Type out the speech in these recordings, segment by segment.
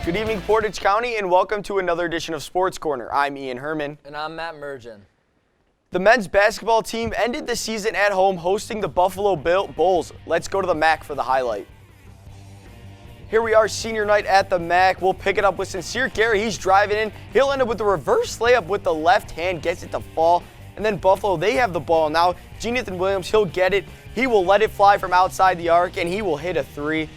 Good evening, Portage County, and welcome to another edition of Sports Corner. I'm Ian Herrmann. And I'm Matt Mergen. The men's basketball team ended the season at home hosting the Buffalo Bulls. Let's go to the MAC for the highlight. Here we are, senior night at the MAC. We'll pick it up with Sincere Carey. He's driving in. He'll end up with a reverse layup with the left hand, gets it to fall. And then Buffalo, they have the ball now. Jonathan Williams, he'll get it. He will let it fly from outside the arc, and he will hit a three.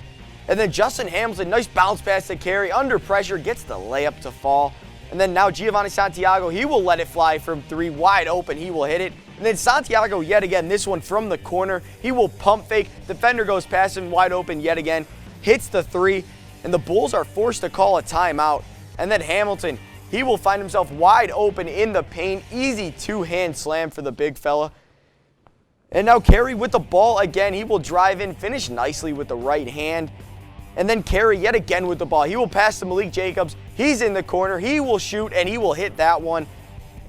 And then Justin Hamilton, nice bounce pass to Carey. Under pressure, gets the layup to fall. And then now Giovanni Santiago, he will let it fly from three, wide open. He will hit it. And then Santiago, yet again, this one from the corner. He will pump fake. Defender goes past him, wide open yet again. Hits the three, and the Bulls are forced to call a timeout. And then Hamilton, he will find himself wide open in the paint. Easy two-hand slam for the big fella. And now Carey with the ball again. He will drive in, finish nicely with the right hand. And then Carey yet again with the ball. He will pass to Malik Jacobs. He's in the corner. He will shoot, and he will hit that one.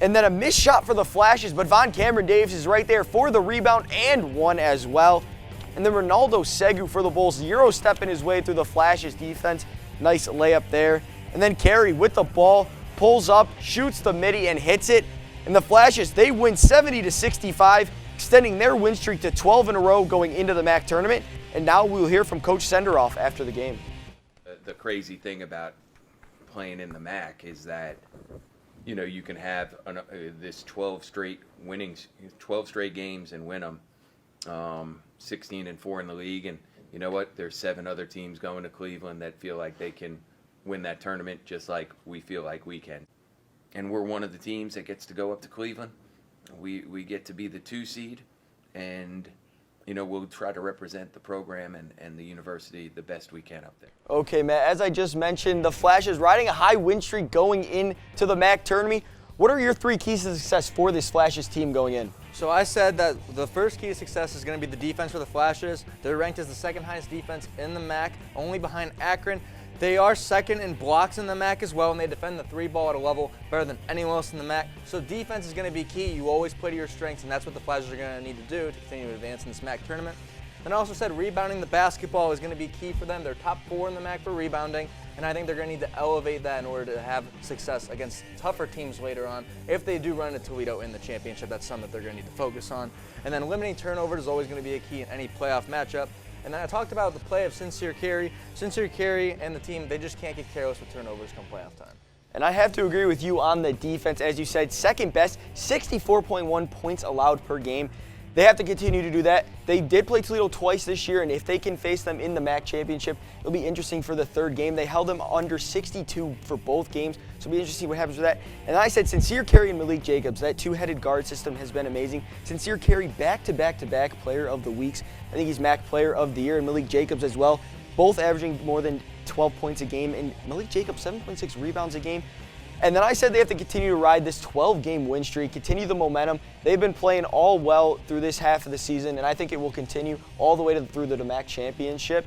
And then a missed shot for the Flashes, but Von Cameron Davis is right there for the rebound and one as well. And then Ronaldo Segu for the Bulls, Euro stepping his way through the Flashes defense. Nice layup there. And then Carey with the ball, pulls up, shoots the midi, and hits it. And the Flashes, they win 70-65, extending their win streak to 12 in a row going into the MAC tournament. And now we'll hear from Coach Senderoff after the game. The crazy thing about playing in the MAC is that, you know, you can have this 12 straight games and win them, 16-4 in the league. And you know what? There's 7 other teams going to Cleveland that feel like they can win that tournament just like we feel like we can. And we're one of the teams that gets to go up to Cleveland. We get to be the 2 seed, and you know, we'll try to represent the program and the university the best we can up there. Okay, Matt, as I just mentioned, the Flashes riding a high win streak going into the MAC tournament. What are your 3 keys to success for this Flashes team going in? So I said that the first key to success is going to be the defense for the Flashes. They're ranked as the second highest defense in the MAC, only behind Akron. They are second in blocks in the MAC as well, and they defend the 3 ball at a level better than anyone else in the MAC. So defense is going to be key. You always play to your strengths, and that's what the Flashes are going to need to do to continue to advance in this MAC tournament. And I also said rebounding the basketball is going to be key for them. They're top 4 in the MAC for rebounding, and I think they're going to need to elevate that in order to have success against tougher teams later on. If they do run into Toledo in the championship, that's something that they're going to need to focus on. And then limiting turnovers is always going to be a key in any playoff matchup. And then I talked about the play of Sincere Carey. Sincere Carey and the team, they just can't get careless with turnovers come playoff time. And I have to agree with you on the defense. As you said, second best, 64.1 points allowed per game. They have to continue to do that. They did play Toledo twice this year, and if they can face them in the MAC championship, it'll be interesting for the 3rd game. They held them under 62 for both games, so it'll be interesting what happens with that. And I said Sincere Carey and Malik Jacobs. That 2-headed guard system has been amazing. Sincere Carey back-to-back-to-back player of the weeks. I think he's MAC player of the year, and Malik Jacobs as well, both averaging more than 12 points a game, and Malik Jacobs 7.6 rebounds a game. And then I said they have to continue to ride this 12-game win streak, continue the momentum. They've been playing all well through this half of the season, and I think it will continue all the way through the MAC championship.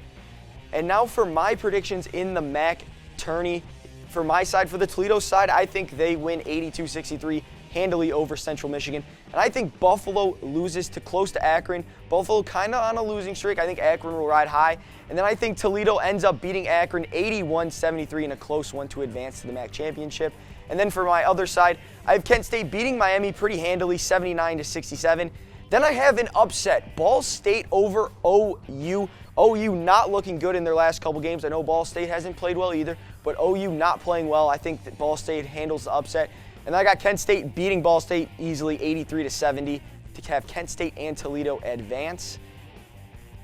And now for my predictions in the MAC tourney. For my side, for the Toledo side, I think they win 82-63 handily over Central Michigan. And I think Buffalo loses to close to Akron. Buffalo kind of on a losing streak. I think Akron will ride high. And then I think Toledo ends up beating Akron 81-73 in a close one to advance to the MAC championship. And then for my other side, I have Kent State beating Miami pretty handily, 79-67. Then I have an upset, Ball State over OU. OU not looking good in their last couple games. I know Ball State hasn't played well either, but OU not playing well. I think that Ball State handles the upset. And I got Kent State beating Ball State easily, 83-70, to have Kent State and Toledo advance.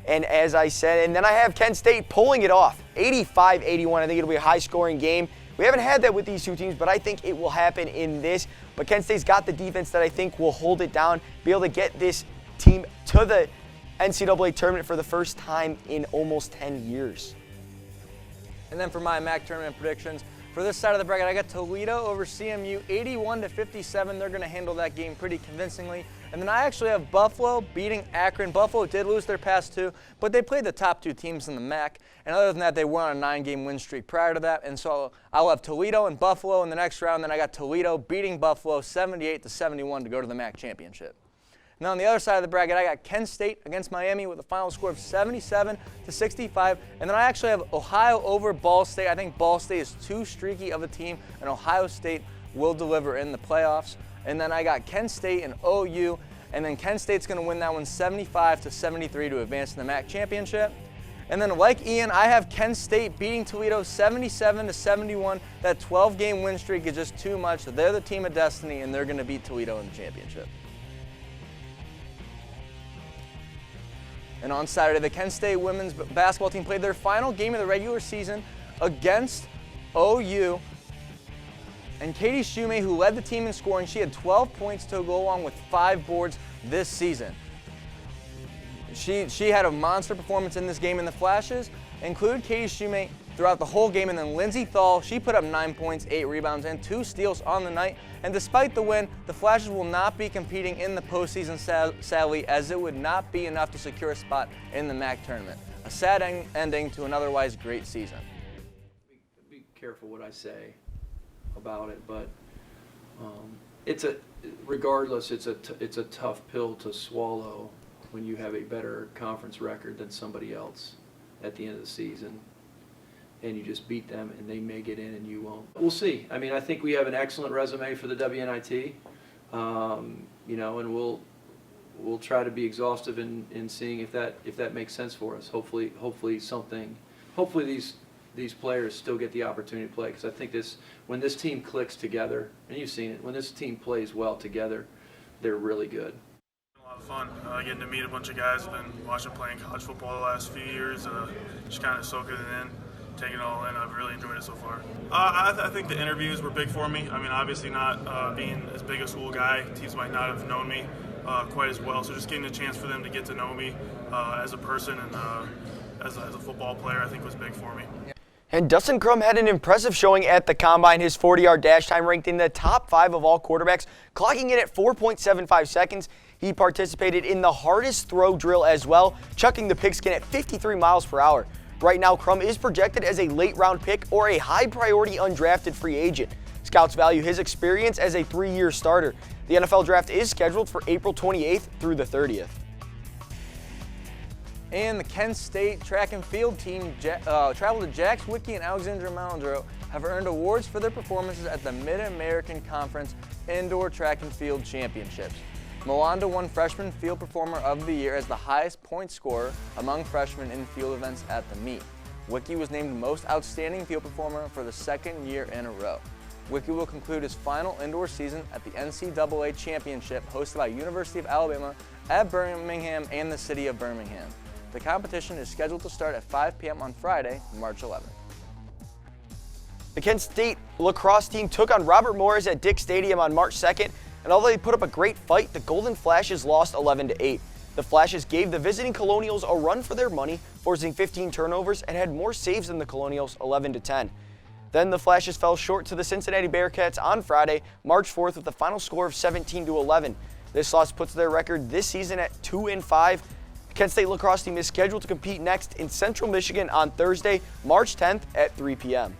And as I said, and then I have Kent State pulling it off, 85-81. I think it'll be a high-scoring game. We haven't had that with these 2 teams, but I think it will happen in this. But Kent State's got the defense that I think will hold it down, be able to get this team to the NCAA tournament for the first time in almost 10 years. And then for my MAC tournament predictions, for this side of the bracket, I got Toledo over CMU, 81-57. They're going to handle that game pretty convincingly. And then I actually have Buffalo beating Akron. Buffalo did lose their past 2, but they played the top 2 teams in the MAC. And other than that, they were on a 9-game win streak prior to that. And so I'll have Toledo and Buffalo in the next round. Then I got Toledo beating Buffalo 78-71 to go to the MAC championship. And then on the other side of the bracket, I got Kent State against Miami with a final score of 77-65. And then I actually have Ohio over Ball State. I think Ball State is too streaky of a team, and Ohio State will deliver in the playoffs. And then I got Kent State and OU, and then Kent State's going to win that one 75-73 to advance to the MAC championship. And then like Ian, I have Kent State beating Toledo 77-71. That 12-game win streak is just too much. They're the team of destiny, and they're going to beat Toledo in the championship. And on Saturday, the Kent State women's basketball team played their final game of the regular season against OU. And Katie Shumay, who led the team in scoring, she had 12 points to go along with 5 boards this season. She had a monster performance in this game, and the Flashes included Katie Shumay throughout the whole game, and then Lindsay Thal, she put up 9 points, 8 rebounds, and 2 steals on the night. And despite the win, the Flashes will not be competing in the postseason, sadly, as it would not be enough to secure a spot in the MAC tournament. A sad ending to an otherwise great season. Be careful what I say about it, but regardless, it's a tough pill to swallow when you have a better conference record than somebody else at the end of the season, and you just beat them, and they may get in and you won't. We'll see. I mean, I think we have an excellent resume for the WNIT, you know, and we'll try to be exhaustive in seeing if that makes sense for us. Hopefully these players still get the opportunity to play, because I think when this team clicks together, and you've seen it, when this team plays well together, they're really good. A lot of fun getting to meet a bunch of guys. I've been watching playing college football the last few years, just kind of soaking it in, taking it all in. I've really enjoyed it so far. I think the interviews were big for me. I mean, obviously not being as big a school guy, teams might not have known me quite as well, so just getting a chance for them to get to know me as a person and as a football player, I think was big for me. And Dustin Crum had an impressive showing at the Combine. His 40-yard dash time ranked in the top 5 of all quarterbacks, clocking in at 4.75 seconds. He participated in the hardest throw drill as well, chucking the pigskin at 53 miles per hour. Right now, Crum is projected as a late-round pick or a high-priority undrafted free agent. Scouts value his experience as a 3-year starter. The NFL draft is scheduled for April 28th through the 30th. And the Kent State track and field team traveled to Jax Wiki and Alexandra Malandro have earned awards for their performances at the Mid-American Conference Indoor Track and Field Championships. Malanda won Freshman Field Performer of the Year as the highest point scorer among freshmen in field events at the meet. Wiki was named Most Outstanding Field Performer for the 2nd year in a row. Wiki will conclude his final indoor season at the NCAA Championship hosted by University of Alabama at Birmingham and the city of Birmingham. The competition is scheduled to start at 5 p.m. on Friday, March 11th. The Kent State lacrosse team took on Robert Morris at Dick Stadium on March 2nd, and although they put up a great fight, the Golden Flashes lost 11-8. The Flashes gave the visiting Colonials a run for their money, forcing 15 turnovers and had more saves than the Colonials, 11-10. Then the Flashes fell short to the Cincinnati Bearcats on Friday, March 4th, with a final score of 17-11. This loss puts their record this season at 2-5. The Kent State lacrosse team is scheduled to compete next in Central Michigan on Thursday, March 10th at 3 p.m.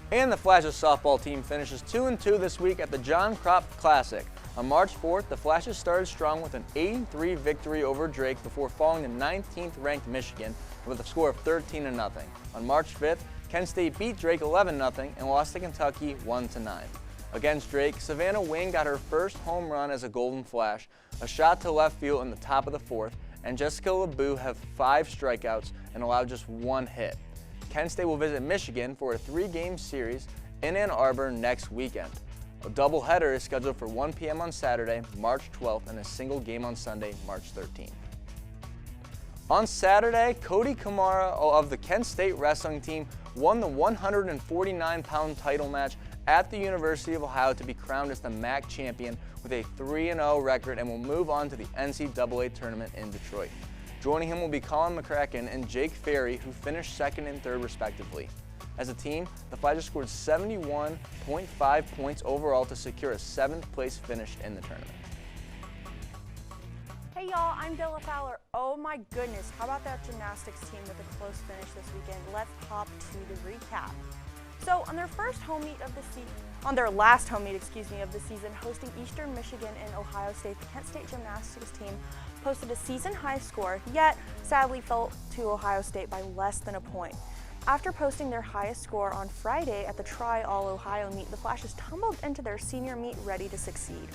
And the Flashes softball team finishes 2-2 this week at the John Kropp Classic. On March 4th, the Flashes started strong with an 8-3 victory over Drake before falling to 19th ranked Michigan with a score of 13-0. On March 5th, Kent State beat Drake 11-0 and lost to Kentucky 1-9. Against Drake, Savannah Wing got her first home run as a Golden Flash, a shot to left field in the top of the 4th, and Jessica LeBeau have 5 strikeouts and allowed just 1 hit. Kent State will visit Michigan for a 3-game series in Ann Arbor next weekend. A doubleheader is scheduled for 1 p.m. on Saturday, March 12th, and a single game on Sunday, March 13th. On Saturday, Cody Kamara of the Kent State wrestling team won the 149-pound title match at the University of Ohio to be crowned as the MAC champion with a 3-0 record and will move on to the NCAA tournament in Detroit. Joining him will be Colin McCracken and Jake Ferry, who finished 2nd and 3rd respectively. As a team, the Flashes scored 71.5 points overall to secure a 7th place finish in the tournament. Hey y'all, I'm Della Fowler. Oh my goodness, how about that gymnastics team with a close finish this weekend? Let's hop to the recap. So on their first home meet of the season, on their last home meet, of the season, hosting Eastern Michigan and Ohio State, the Kent State gymnastics team posted a season-high score, yet sadly fell to Ohio State by less than a point. After posting their highest score on Friday at the Tri-All-Ohio meet, the Flashes tumbled into their senior meet ready to succeed.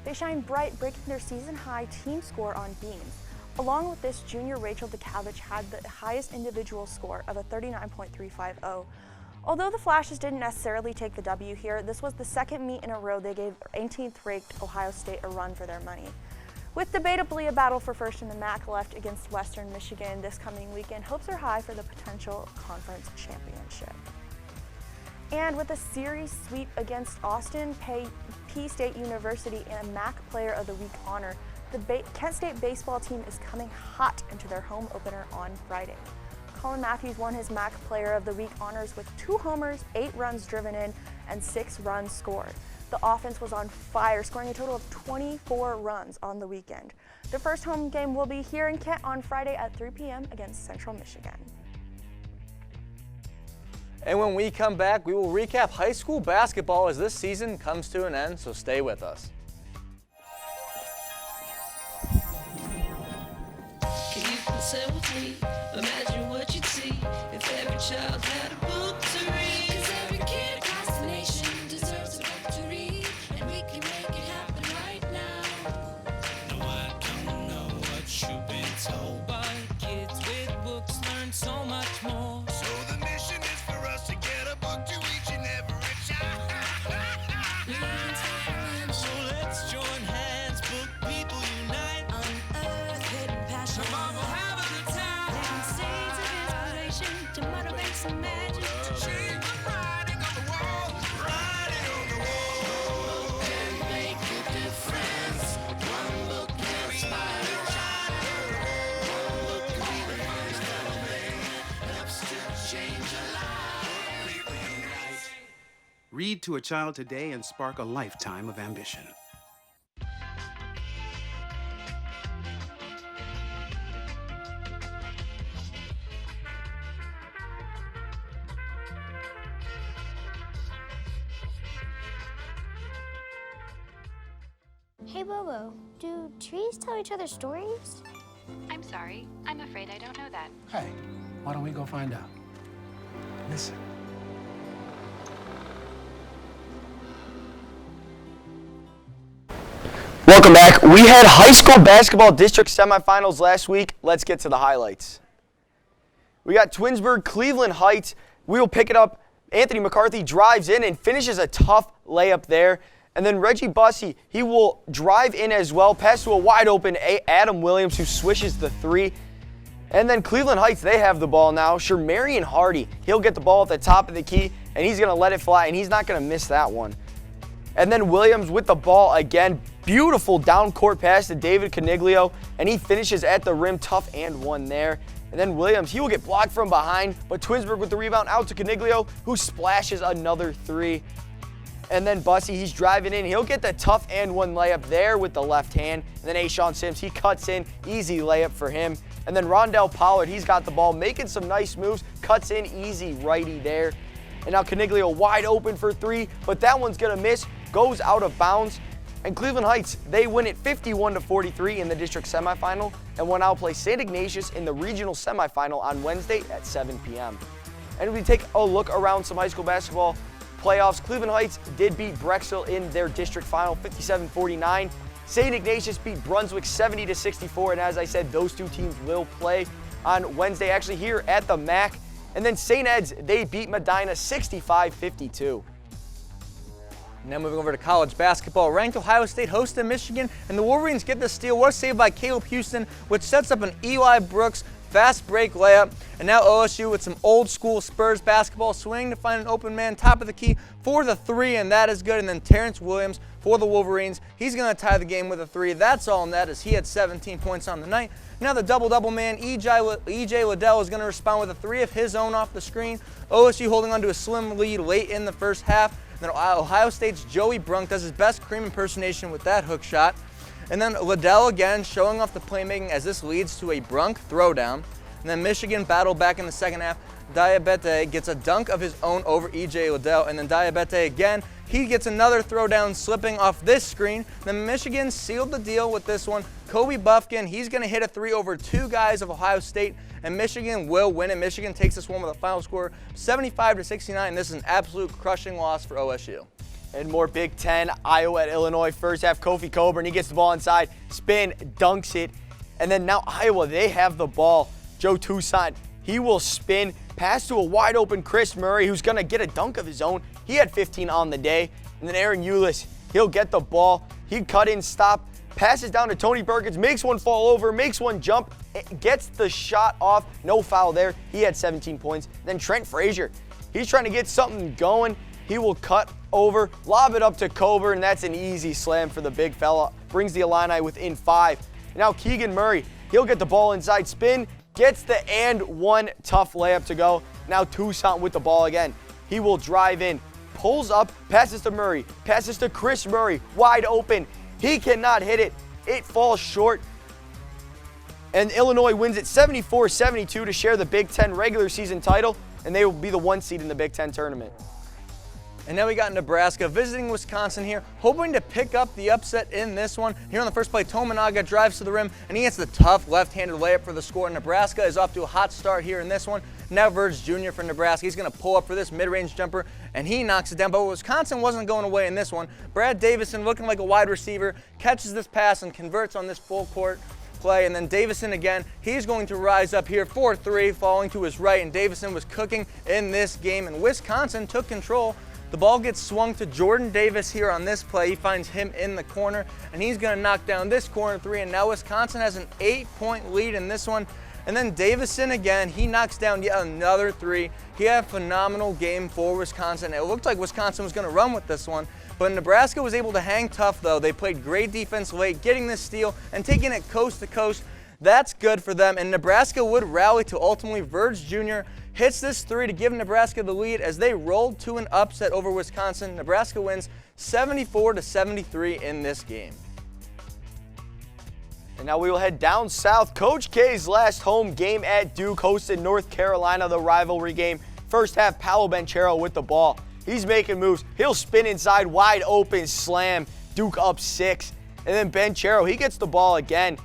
They shined bright, breaking their season-high team score on beams. Along with this, junior Rachel DeCavich had the highest individual score of a 39.350. Although the Flashes didn't necessarily take the W here, this was the second meet in a row they gave 18th-ranked Ohio State a run for their money. With debatably a battle for first in the MAC left against Western Michigan this coming weekend, hopes are high for the potential conference championship. And with a series sweep against Austin P State University and a MAC Player of the Week honor, the Kent State baseball team is coming hot into their home opener on Friday. Colin Matthews won his MAC Player of the Week honors with 2 homers, 8 runs driven in, and 6 runs scored. The offense was on fire, scoring a total of 24 runs on the weekend. The first home game will be here in Kent on Friday at 3 p.m. against Central Michigan. And when we come back, we will recap high school basketball as this season comes to an end, so stay with us. Can you consent with me? Imagine what you'd see if every child had a book to read. 'Cause every kid across the nation deserves a book to read, and we can make it happen right now. No, I don't know what you've been told, but kids with books learn so much more. So the mission is for us to get a book to each and every child. So let's join hands, book people unite. Unearth hidden passion. Come on, we'll have a good time. Planting seeds of inspiration to motivate some magic. To change the writing on the wall, writing on the wall. And make a difference. One book can inspire a child. One book can be the first thing that helps to change a life. People unite. Read to a child today and spark a lifetime of ambition. Hey Bobo, do trees tell each other stories? I'm sorry. I'm afraid I don't know that. Hey, why don't we go find out? Listen. Welcome back. We had high school basketball district semifinals last week. Let's get to the highlights. We got Twinsburg, Cleveland Heights. We will pick it up. Anthony McCarthy drives in and finishes a tough layup there. And then Reggie Bussey, he will drive in as well, pass to a wide open Adam Williams who swishes the 3. And then Cleveland Heights, they have the ball now. Shermarian Hardy, he'll get the ball at the top of the key and he's going to let it fly and he's not going to miss that one. And then Williams with the ball again. Beautiful down court pass to David Coniglio and he finishes at the rim, tough and one there. And then Williams, he will get blocked from behind, but Twinsburg with the rebound out to Coniglio who splashes another 3. And then Bussey, he's driving in. He'll get the tough and one layup there with the left hand. And then Ashawn Sims, he cuts in. Easy layup for him. And then Rondell Pollard, he's got the ball, making some nice moves. Cuts in, easy righty there. And now Coniglio wide open for 3, but that one's going to miss. Goes out of bounds. And Cleveland Heights, they win it 51-43 in the district semifinal and will now play St. Ignatius in the regional semifinal on Wednesday at 7 p.m. And we take a look around some high school basketball playoffs. Cleveland Heights did beat Brexville in their district final 57-49. St. Ignatius beat Brunswick 70-64, and as I said, those two teams will play on Wednesday, actually here at the MAC. And then St. Ed's, they beat Medina 65-52. Now moving over to college basketball, ranked Ohio State hosted Michigan, and the Wolverines get the steal. Was saved by Caleb Houston, which sets up an Eli Brooks fast break layup. And now OSU with some old school Spurs basketball, swing to find an open man, top of the key for the 3, and that is good. And then Terrence Williams for the Wolverines, he's going to tie the game with a 3. That's all net as he had 17 points on the night. Now the double-double man, E.J. Liddell, is going to respond with a 3 of his own off the screen. OSU holding on to a slim lead late in the first half. And then Ohio State's Joey Brunk does his best Cream impersonation with that hook shot. And then Liddell again showing off the playmaking as this leads to a Brunk throwdown. And then Michigan battled back in the second half. Diabete gets a dunk of his own over EJ Liddell, and then Diabete again, he gets another throwdown slipping off this screen. Then Michigan sealed the deal with this one. Kobe Buffkin, he's going to hit a three over two guys of Ohio State, and Michigan will win it. Michigan takes this one with a final score 75-69. This is an absolute crushing loss for OSU. And more Big Ten, Iowa at Illinois. First half, Kofi Coburn, he gets the ball inside, spin, dunks it. And then now Iowa, they have the ball. Joe Toussaint, he will spin, pass to a wide open Chris Murray, who's going to get a dunk of his own. He had 15 on the day. And then Aaron Eulis, he'll get the ball. He cut in, stop, passes down to Tony Perkins, makes one fall over, makes one jump, gets the shot off. No foul there. He had 17 points. Then Trent Frazier, he's trying to get something going. He will cut over, lob it up to Coburn, and that's an easy slam for the big fella. Brings the Illini within 5. Now Keegan Murray, he'll get the ball inside, spin, gets the and one tough layup to go. Now Toussaint with the ball again. He will drive in, pulls up, passes to Murray, passes to Chris Murray, wide open. He cannot hit it. It falls short. And Illinois wins it 74-72 to share the Big Ten regular season title, and they will be the 1 seed in the Big Ten tournament. And now we got Nebraska visiting Wisconsin here, hoping to pick up the upset in this one. Here on the first play, Tominaga drives to the rim, and he hits the tough left-handed layup for the score. Nebraska is off to a hot start here in this one. Now Verge Jr. for Nebraska. He's going to pull up for this mid-range jumper, and he knocks it down. But Wisconsin wasn't going away in this one. Brad Davison, looking like a wide receiver, catches this pass and converts on this full court play. And then Davison again, he's going to rise up here for 3, falling to his right. And Davison was cooking in this game, and Wisconsin took control. The ball gets swung to Jordan Davis here on this play. He finds him in the corner, and he's going to knock down this corner 3, and now Wisconsin has an 8-point lead in this one. And then Davison again, he knocks down yet another 3. He had a phenomenal game for Wisconsin. It looked like Wisconsin was going to run with this one, but Nebraska was able to hang tough though. They played great defense late, getting this steal and taking it coast to coast. That's good for them, and Nebraska would rally to ultimately Verge Jr. hits this 3 to give Nebraska the lead as they rolled to an upset over Wisconsin. Nebraska wins 74-73 in this game. And now we will head down south. Coach K's last home game at Duke hosted North Carolina, the rivalry game. First half, Paolo Banchero with the ball. He's making moves. He'll spin inside, wide open slam. Duke up 6. And then Banchero, he gets the ball again.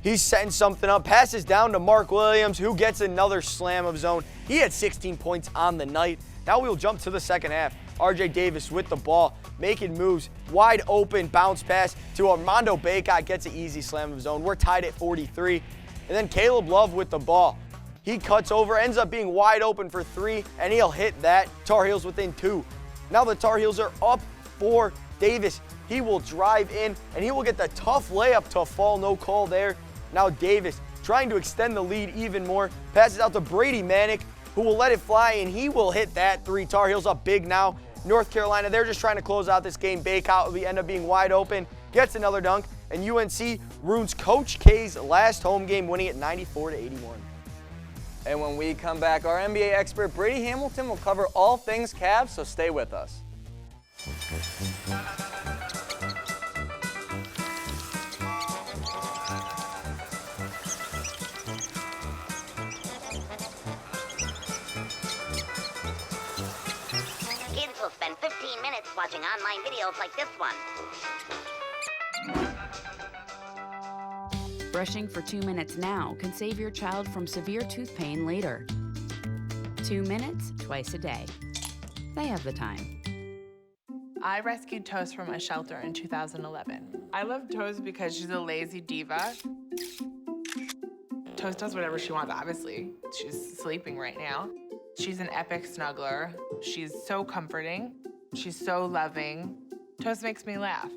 He's setting something up, passes down to Mark Williams, who gets another slam of his own. He had 16 points on the night. Now we'll jump to the second half. RJ Davis with the ball, making moves, wide open bounce pass to Armando Bacot, gets an easy slam of his own. We're tied at 43. And then Caleb Love with the ball. He cuts over, ends up being wide open for 3, and he'll hit that. Tar Heels within 2. Now the Tar Heels are up 4. Davis, he will drive in, and he will get the tough layup to fall. No call there. Now Davis trying to extend the lead even more. Passes out to Brady Manick, who will let it fly, and he will hit that 3. Tar Heels up big now. North Carolina, they're just trying to close out this game. Bacot will end up being wide open, gets another dunk, and UNC ruins Coach K's last home game, winning it 94-81. And when we come back, our NBA expert Brady Hamilton will cover all things Cavs, so stay with us. Kids will spend 15 minutes watching online videos like this one. Brushing for 2 minutes now can save your child from severe tooth pain later. 2 minutes, twice a day. They have the time. I rescued Toast from a shelter in 2011. I love Toast because she's a lazy diva. Toast does whatever she wants, obviously. She's sleeping right now. She's an epic snuggler. She's so comforting. She's so loving. Toast makes me laugh.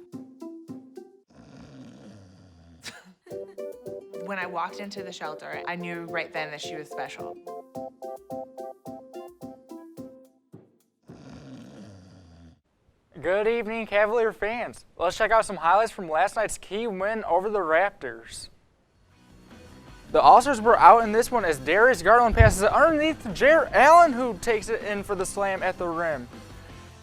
When I walked into the shelter, I knew right then that she was special. Good evening, Cavalier fans. Let's check out some highlights from last night's key win over the Raptors. The All-Stars were out in this one as Darius Garland passes it underneath to Jarrett Allen, who takes it in for the slam at the rim.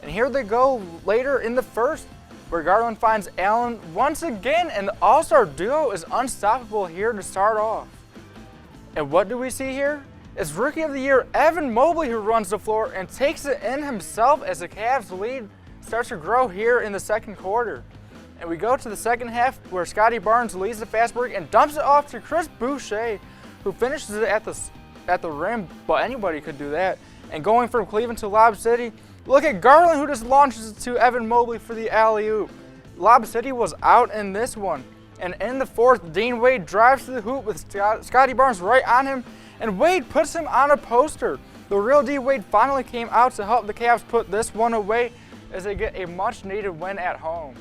And here they go later in the first, where Garland finds Allen once again, and the All-Star duo is unstoppable here to start off. And what do we see here? It's Rookie of the Year Evan Mobley who runs the floor and takes it in himself as the Cavs lead starts to grow here in the second quarter. And we go to the second half where Scotty Barnes leads the fast break and dumps it off to Chris Boucher, who finishes it at the rim, but anybody could do that. And going from Cleveland to Lob City, look at Garland who just launches it to Evan Mobley for the alley-oop. Lob City was out in this one. And in the fourth, Dean Wade drives to the hoop with Scotty Barnes right on him, and Wade puts him on a poster. The real D Wade finally came out to help the Cavs put this one away as they get a much-needed win at home.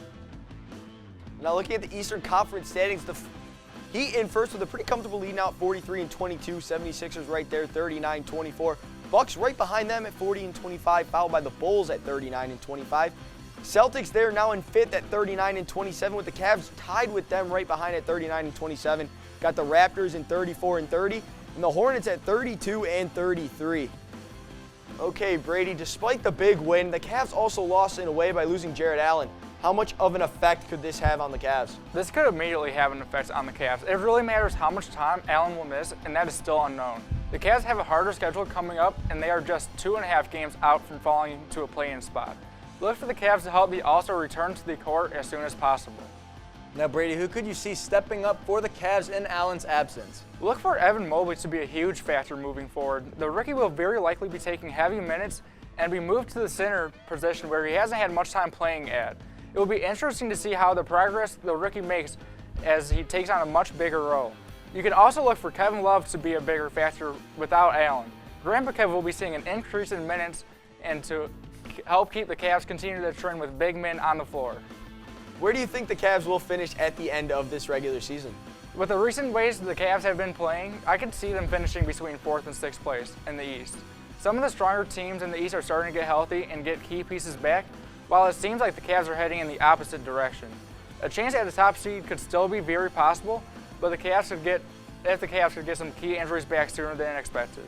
Now looking at the Eastern Conference standings, the Heat in first with a pretty comfortable lead now at 43-22. 76ers right there, 39-24. Bucks right behind them at 40-25, followed by the Bulls at 39-25. Celtics there now in fifth at 39-27, with the Cavs tied with them right behind at 39-27. Got the Raptors in 34-30, and the Hornets at 32-33. Okay, Brady, despite the big win, the Cavs also lost in a way by losing Jarrett Allen. How much of an effect could this have on the Cavs? This could immediately have an effect on the Cavs. It really matters how much time Allen will miss, and that is still unknown. The Cavs have a harder schedule coming up, and they are just 2.5 games out from falling to a play-in spot. Look for the Cavs to help the All-Star return to the court as soon as possible. Now, Brady, who could you see stepping up for the Cavs in Allen's absence? Look for Evan Mobley to be a huge factor moving forward. The rookie will very likely be taking heavy minutes and be moved to the center position where he hasn't had much time playing at. It will be interesting to see how the progress the rookie makes as he takes on a much bigger role. You can also look for Kevin Love to be a bigger factor without Allen. Grant Kev will be seeing an increase in minutes and to help keep the Cavs continue their trend with big men on the floor. Where do you think the Cavs will finish at the end of this regular season? With the recent ways the Cavs have been playing, I could see them finishing between 4th and 6th place in the East. Some of the stronger teams in the East are starting to get healthy and get key pieces back, while it seems like the Cavs are heading in the opposite direction. A chance at the top seed could still be very possible, but the Cavs could get some key injuries back sooner than expected.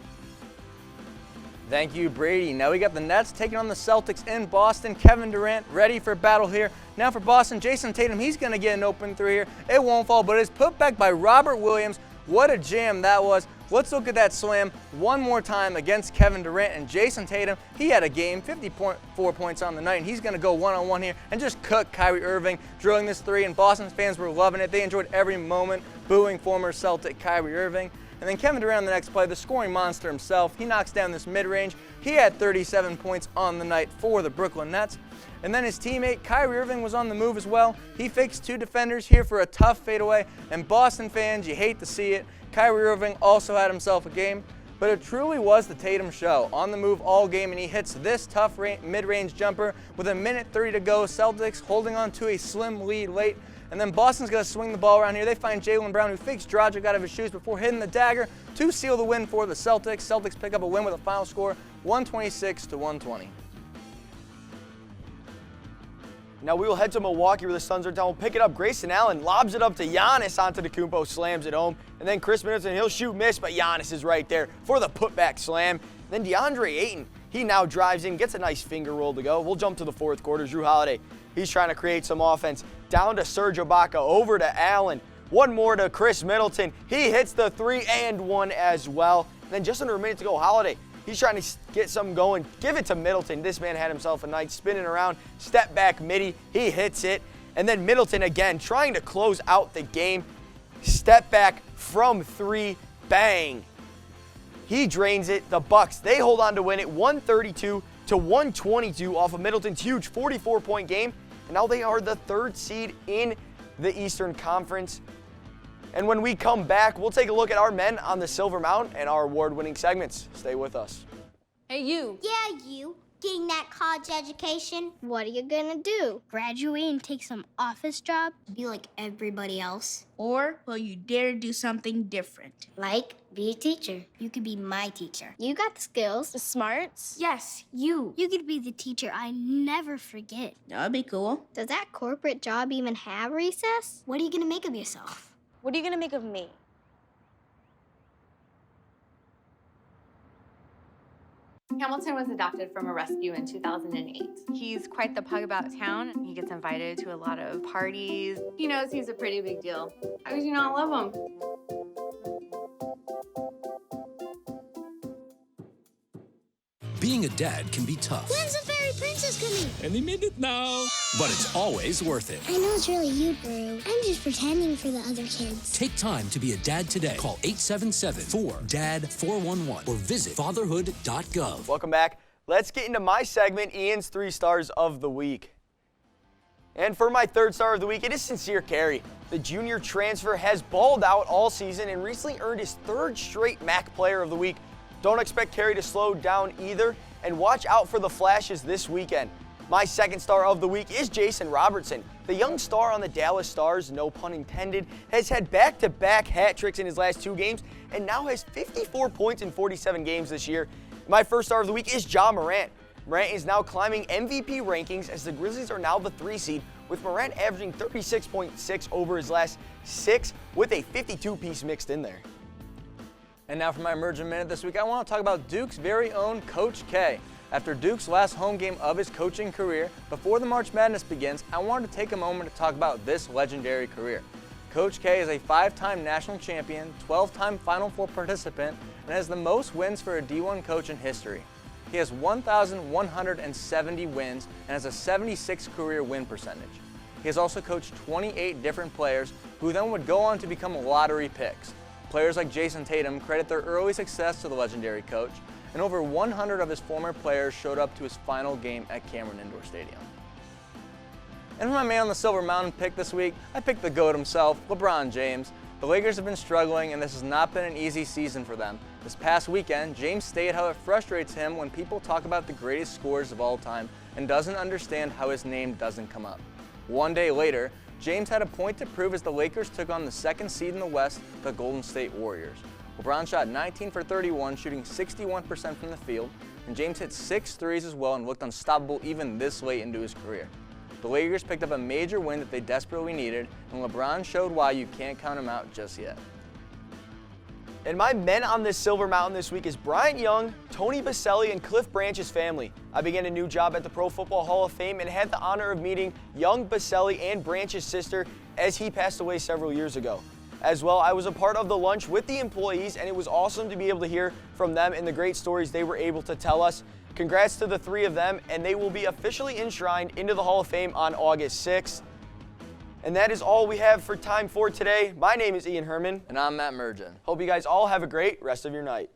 Thank you, Brady. Now we got the Nets taking on the Celtics in Boston. Kevin Durant ready for battle here. Now for Boston, Jason Tatum, he's going to get an open three here. It won't fall, but it's put back by Robert Williams. What a jam that was. Let's look at that slam one more time against Kevin Durant and Jason Tatum. He had a game, 54 points on the night, and he's going to go one-on-one here and just cook Kyrie Irving, drilling this three, and Boston fans were loving it. They enjoyed every moment, booing former Celtic Kyrie Irving. And then Kevin Durant on the next play, the scoring monster himself, he knocks down this mid-range. He had 37 points on the night for the Brooklyn Nets. And then his teammate, Kyrie Irving, was on the move as well. He fakes two defenders here for a tough fadeaway. And Boston fans, you hate to see it. Kyrie Irving also had himself a game, but it truly was the Tatum show. On the move all game, and he hits this tough mid-range jumper with 1:30 to go. Celtics holding on to a slim lead late. And then Boston's going to swing the ball around here. They find Jaylen Brown, who fakes Dragic out of his shoes before hitting the dagger to seal the win for the Celtics. Celtics pick up a win with a final score, 126-120. Now we will head to Milwaukee where the Suns are down. We'll pick it up. Grayson Allen lobs it up to Giannis Antetokounmpo, slams it home. And then Chris Middleton, he'll shoot, miss, but Giannis is right there for the putback slam. Then DeAndre Ayton, he now drives in, gets a nice finger roll to go. We'll jump to the fourth quarter. Jrue Holiday, he's trying to create some offense. Down to Serge Ibaka, over to Allen. One more to Chris Middleton. He hits the 3 and 1 as well. And then just under a minute to go, Holiday, he's trying to get something going. Give it to Middleton. This man had himself a night spinning around. Step back midi. He hits it. And then Middleton again trying to close out the game. Step back from 3. Bang. He drains it. The Bucks, they hold on to win it 132-122 off of Middleton's huge 44-point game. And now they are the 3rd seed in the Eastern Conference. And when we come back, we'll take a look at our men on the Silver Mountain and our award-winning segments. Stay with us. Hey, you. Yeah, you. Getting that college education? What are you gonna do? Graduate and take some office job? Be like everybody else? Or will you dare do something different? Like be a teacher. You could be my teacher. You got the skills. The smarts? Yes, you. You could be the teacher I never forget. That'd be cool. Does that corporate job even have recess? What are you gonna make of yourself? What are you gonna make of me? Hamilton was adopted from a rescue in 2008. He's quite the pug about town. He gets invited to a lot of parties. He knows he's a pretty big deal. How could you not love him? Being a dad can be tough. When's the fairy princess coming? Any minute now. But it's always worth it. I know it's really you, Brew. I'm just pretending for the other kids. Take time to be a dad today. Call 877-4DAD-411 or visit fatherhood.gov. Welcome back. Let's get into my segment, Ian's 3 stars of the week. And for my 3rd star of the week, it is Sincere Carey. The junior transfer has balled out all season and recently earned his 3rd straight MAC Player of the Week. Don't expect Carey to slow down either, and watch out for the flashes this weekend. My 2nd star of the week is Jason Robertson. The young star on the Dallas Stars, no pun intended, has had back-to-back hat tricks in his last 2 games and now has 54 points in 47 games this year. My 1st star of the week is Ja Morant. Morant is now climbing MVP rankings as the Grizzlies are now the 3 seed, with Morant averaging 36.6 over his last 6 with a 52-piece mixed in there. And now for my Mergen Minute this week, I want to talk about Duke's very own Coach K. After Duke's last home game of his coaching career, before the March Madness begins, I wanted to take a moment to talk about this legendary career. Coach K is a 5-time national champion, 12-time Final Four participant, and has the most wins for a D1 coach in history. He has 1,170 wins and has a 76 career win percentage. He has also coached 28 different players who then would go on to become lottery picks. Players like Jason Tatum credit their early success to the legendary coach, and over 100 of his former players showed up to his final game at Cameron Indoor Stadium. And for my man on the Silver Mountain pick this week, I picked the GOAT himself, LeBron James. The Lakers have been struggling, and this has not been an easy season for them. This past weekend, James stated how it frustrates him when people talk about the greatest scorers of all time and doesn't understand how his name doesn't come up. One day later, James had a point to prove as the Lakers took on the 2nd seed in the West, the Golden State Warriors. LeBron shot 19 for 31, shooting 61% from the field, and James hit 6 threes as well and looked unstoppable even this late into his career. The Lakers picked up a major win that they desperately needed, and LeBron showed why you can't count him out just yet. And my men on this Silver Mountain this week is Bryant Young, Tony Baselli, and Cliff Branch's family. I began a new job at the Pro Football Hall of Fame and had the honor of meeting Young, Baselli, and Branch's sister as he passed away several years ago. As well, I was a part of the lunch with the employees, and it was awesome to be able to hear from them and the great stories they were able to tell us. Congrats to the 3 of them, and they will be officially enshrined into the Hall of Fame on August 6th. And that is all we have for time for today. My name is Ian Herrmann. And I'm Matt Mergen. Hope you guys all have a great rest of your night.